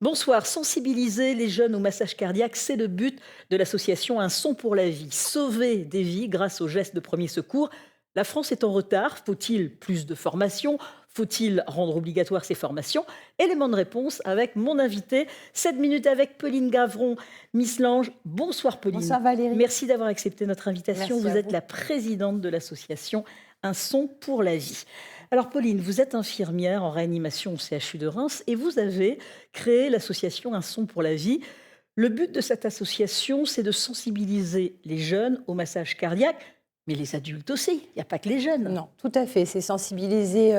Bonsoir, sensibiliser les jeunes au massage cardiaque, c'est le but de l'association Un son pour la vie. Sauver des vies grâce aux gestes de premier secours. La France est en retard. Faut-il plus de formation? Faut-il rendre obligatoire ces formations? Élément de réponse avec mon invité. 7 minutes avec Pauline Gavron, Miss Lange. Bonsoir Pauline. Bonsoir Valérie. Merci d'avoir accepté notre invitation. Merci Vous à êtes vous. la présidente de l'association Un son pour la vie. Alors Pauline, vous êtes infirmière en réanimation au CHU de Reims et vous avez créé l'association Un son pour la vie. Le but de cette association, c'est de sensibiliser les jeunes au massage cardiaque, mais les adultes aussi. Il n'y a pas que les jeunes. Non, tout à fait. C'est sensibiliser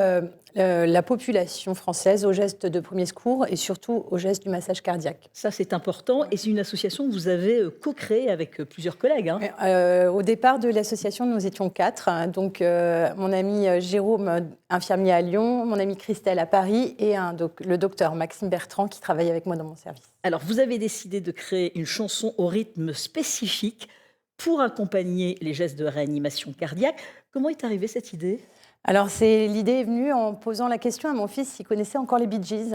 la population française aux gestes de premier secours et surtout aux gestes du massage cardiaque. Ça, c'est important. Et c'est une association que vous avez co-créée avec plusieurs collègues. Au départ de l'association, nous étions 4. Donc, mon ami Jérôme, infirmier à Lyon, mon amie Christelle à Paris et le docteur Maxime Bertrand qui travaille avec moi dans mon service. Alors, vous avez décidé de créer une chanson au rythme spécifique pour accompagner les gestes de réanimation cardiaque. Comment est arrivée cette idée ? Alors, l'idée est venue en posant la question à mon fils s'il connaissait encore les Bee Gees.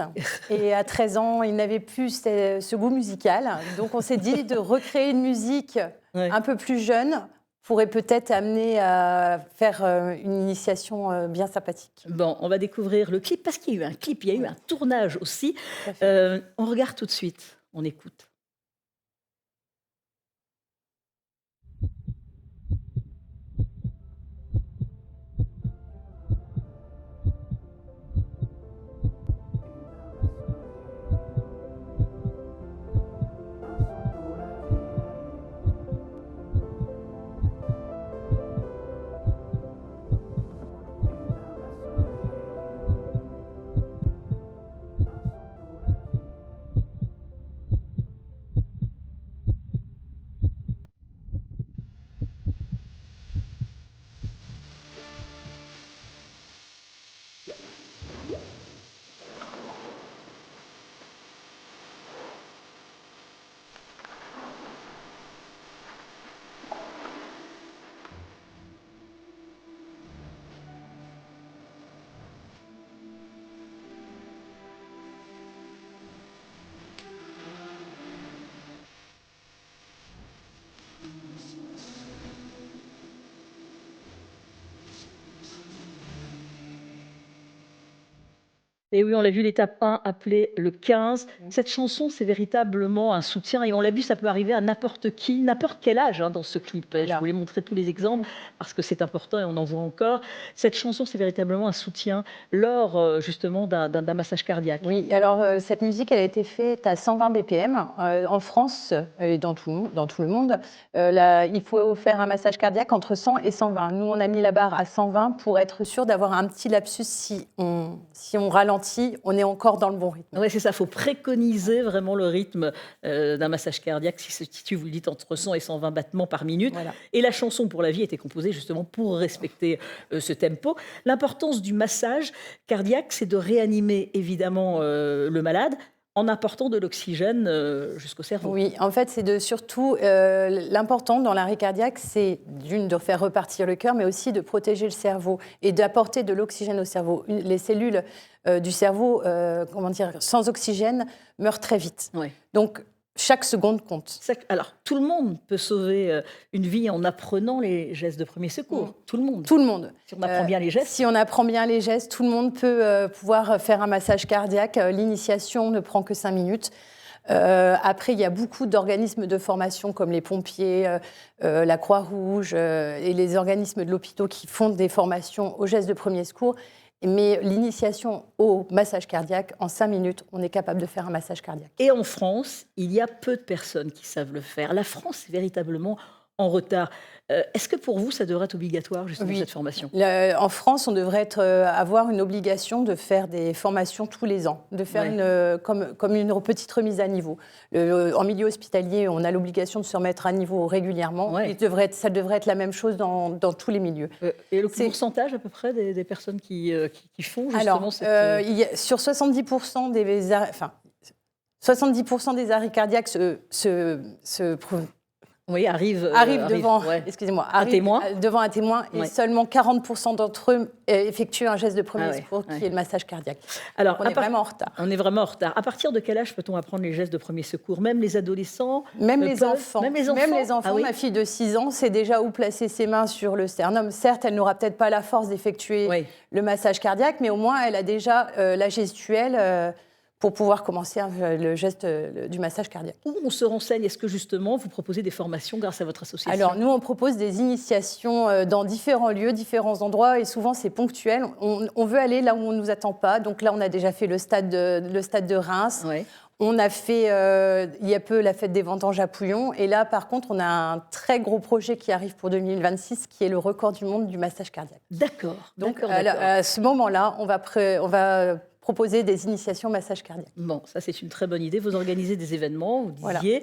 Et à 13 ans, il n'avait plus ce goût musical. Donc, on s'est dit de recréer une musique un peu plus jeune pourrait peut-être amener à faire une initiation bien sympathique. Bon, on va découvrir le clip parce qu'il y a eu un clip, il y a eu un tournage aussi. On regarde tout de suite, on écoute. Et oui, on l'a vu, l'étape 1 appelée le 15. Cette chanson, c'est véritablement un soutien. Et on l'a vu, ça peut arriver à n'importe qui, n'importe quel âge dans ce clip. Je voulais montrer tous les exemples parce que c'est important et on en voit encore. Cette chanson, c'est véritablement un soutien lors justement d'un massage cardiaque. Oui, alors cette musique, elle a été faite à 120 BPM. En France et dans tout le monde, il faut faire un massage cardiaque entre 100 et 120. Nous, on a mis la barre à 120 pour être sûr d'avoir un petit lapsus si on ralentit. On est encore dans le bon rythme. Oui, c'est ça. Il faut préconiser vraiment le rythme d'un massage cardiaque, si vous le dites, entre 100 et 120 battements par minute. Voilà. Et la chanson pour la vie était composée justement pour respecter ce tempo. L'importance du massage cardiaque, c'est de réanimer évidemment le malade en apportant de l'oxygène jusqu'au cerveau. Oui, en fait, c'est surtout l'important dans l'arrêt cardiaque, c'est de faire repartir le cœur, mais aussi de protéger le cerveau et d'apporter de l'oxygène au cerveau. Les cellules du cerveau, sans oxygène, meurent très vite. Oui. Donc, chaque seconde compte. Alors, tout le monde peut sauver une vie en apprenant les gestes de premier secours. Tout le monde. Tout le monde. Si on apprend bien les gestes. Si on apprend bien les gestes, tout le monde peut pouvoir faire un massage cardiaque. L'initiation ne prend que 5 minutes. Après, il y a beaucoup d'organismes de formation comme les pompiers, la Croix-Rouge et les organismes de l'hôpital qui font des formations aux gestes de premier secours. Mais l'initiation au massage cardiaque, en 5 minutes, on est capable de faire un massage cardiaque. Et en France, il y a peu de personnes qui savent le faire. La France est véritablement en retard. Est-ce que pour vous, ça devrait être obligatoire, justement, cette formation ? En France, on devrait avoir une obligation de faire des formations tous les ans, de faire comme une petite remise à niveau. En milieu hospitalier, on a l'obligation de se remettre à niveau régulièrement. Ouais. Ça devrait être la même chose dans tous les milieux. Et le pourcentage, à peu près, des personnes qui font, justement, sur 70% des arrêts cardiaques Oui, arrivent devant, ouais. excusez-moi, Un témoin. devant un témoin et Ouais. seulement 40% d'entre eux effectuent un geste de premier Ah ouais, secours qui ouais. est le massage cardiaque. Alors, On est vraiment en retard. On est vraiment en retard. À partir de quel âge peut-on apprendre les gestes de premier secours? Même les adolescents Même les enfants. Même les enfants. Ah oui. Ma fille de 6 ans sait déjà où placer ses mains sur le sternum. Certes, elle n'aura peut-être pas la force d'effectuer Oui. le massage cardiaque, mais au moins, elle a déjà la gestuelle pour pouvoir commencer le geste du massage cardiaque. Où on se renseigne? Est-ce que justement, vous proposez des formations grâce à votre association? Alors, nous, on propose des initiations dans différents lieux, différents endroits, et souvent, c'est ponctuel. On veut aller là où on ne nous attend pas. Donc là, on a déjà fait le stade de Reims. Ouais. On a fait, il y a peu, la fête des vendanges à Pouillon. Et là, par contre, on a un très gros projet qui arrive pour 2026, qui est le record du monde du massage cardiaque. D'accord. Donc, d'accord. à ce moment-là, on va proposer des initiations massage cardiaque. Bon, ça c'est une très bonne idée. Vous organisez des événements, vous Voilà. disiez,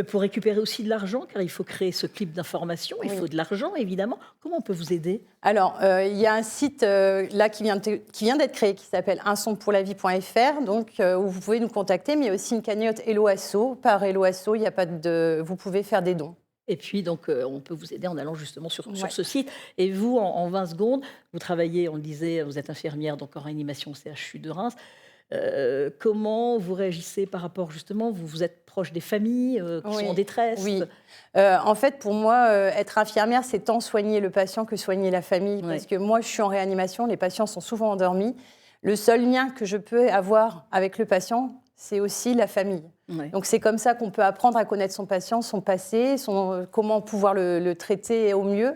pour récupérer aussi de l'argent, car il faut créer ce clip d'information, il Oui. faut de l'argent évidemment. Comment on peut vous aider? Alors, il y a un site là qui vient d'être créé qui s'appelle unsonpourlavie.fr, donc où vous pouvez nous contacter, mais il y a aussi une cagnotte Hello Asso. Par Hello Asso, il y a pas de, vous pouvez faire des dons. Et puis, donc, on peut vous aider en allant justement sur ce site. Et vous, en 20 secondes, vous travaillez, on le disait, vous êtes infirmière donc en réanimation au CHU de Reims. Comment vous réagissez par rapport justement, vous êtes proche des familles qui sont en détresse? Oui. En fait, pour moi, être infirmière, c'est tant soigner le patient que soigner la famille. Ouais. Parce que moi, je suis en réanimation, les patients sont souvent endormis. Le seul lien que je peux avoir avec le patient, c'est aussi la famille. Ouais. Donc c'est comme ça qu'on peut apprendre à connaître son patient, son passé, comment pouvoir le traiter au mieux.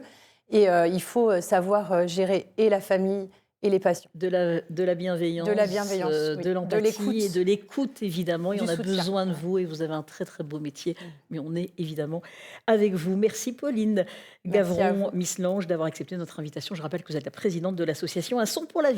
Et il faut savoir gérer et la famille et les patients. De la bienveillance, oui. de l'empathie et de l'écoute, évidemment. Et Du on a soutien. besoin de vous et vous avez un très, très beau métier. Mais on est évidemment avec vous. Merci Pauline Merci à Gavron, vous. Miss Lange, d'avoir accepté notre invitation. Je rappelle que vous êtes la présidente de l'association Un son pour la vie.